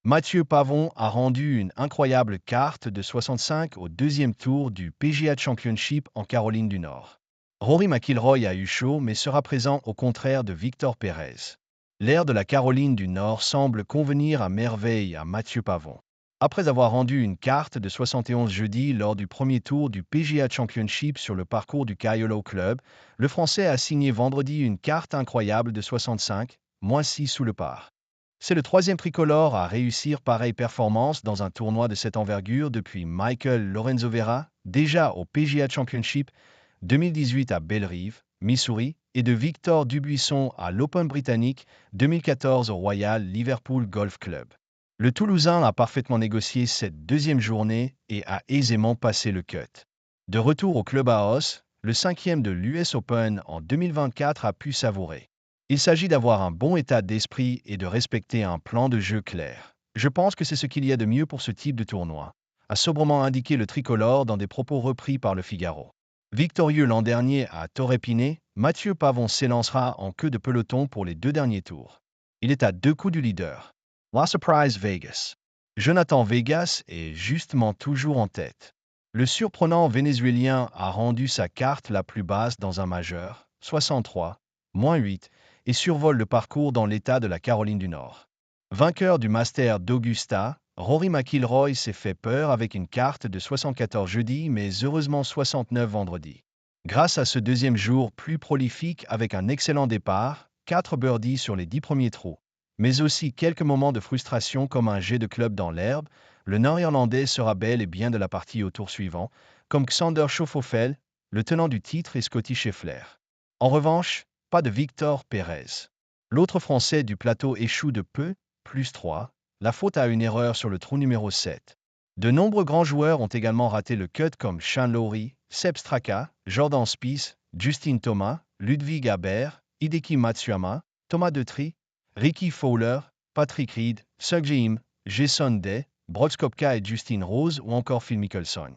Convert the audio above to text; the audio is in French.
Mathieu Pavon a rendu une incroyable carte de 65 au deuxième tour du PGA Championship en Caroline du Nord. Rory McIlroy a eu chaud mais sera présent au contraire de Victor Pérez. L'air de la Caroline du Nord semble convenir à merveille à Mathieu Pavon. Après avoir rendu une carte de 71 jeudi lors du premier tour du PGA Championship sur le parcours du Kyolo Club, le Français a signé vendredi une carte incroyable de 65, -6 sous le par. C'est le troisième tricolore à réussir pareille performance dans un tournoi de cette envergure depuis Michael Lorenzo Vera, déjà au PGA Championship 2018 à Bellerive, Missouri, et de Victor Dubuisson à l'Open britannique 2014 au Royal Liverpool Golf Club. Le Toulousain a parfaitement négocié cette deuxième journée et a aisément passé le cut. De retour au Clubhouse, le cinquième de l'US Open en 2024 a pu savourer. Il s'agit d'avoir un bon état d'esprit et de respecter un plan de jeu clair. Je pense que c'est ce qu'il y a de mieux pour ce type de tournoi, a sobrement indiqué le tricolore dans des propos repris par le Figaro. Victorieux l'an dernier à Torrépinay, Mathieu Pavon s'élancera en queue de peloton pour les deux derniers tours. Il est à 2 coups du leader. La Surprise Vegas. Jonathan Vegas est justement toujours en tête. Le surprenant Vénézuélien a rendu sa carte la plus basse dans un majeur, 63, -8, et survole le parcours dans l'état de la Caroline du Nord. Vainqueur du Master d'Augusta, Rory McIlroy s'est fait peur avec une carte de 74 jeudi mais heureusement 69 vendredi. Grâce à ce deuxième jour plus prolifique avec un excellent départ, 4 birdies sur les 10 premiers trous, mais aussi quelques moments de frustration comme un jet de club dans l'herbe, le Nord-Irlandais sera bel et bien de la partie au tour suivant, comme Xander Schauffele, le tenant du titre, et Scotty Scheffler. En revanche, pas de Victor Pérez. L'autre Français du plateau échoue de peu, +3, la faute à une erreur sur le trou numéro 7. De nombreux grands joueurs ont également raté le cut comme Shane Lowry, Sepp Straka, Jordan Spieth, Justin Thomas, Ludwig Haber, Hideki Matsuyama, Thomas Detry, Ricky Fowler, Patrick Reed, Sung Jae Im, Jason Day, Brooks Koepka et Justin Rose ou encore Phil Mickelson.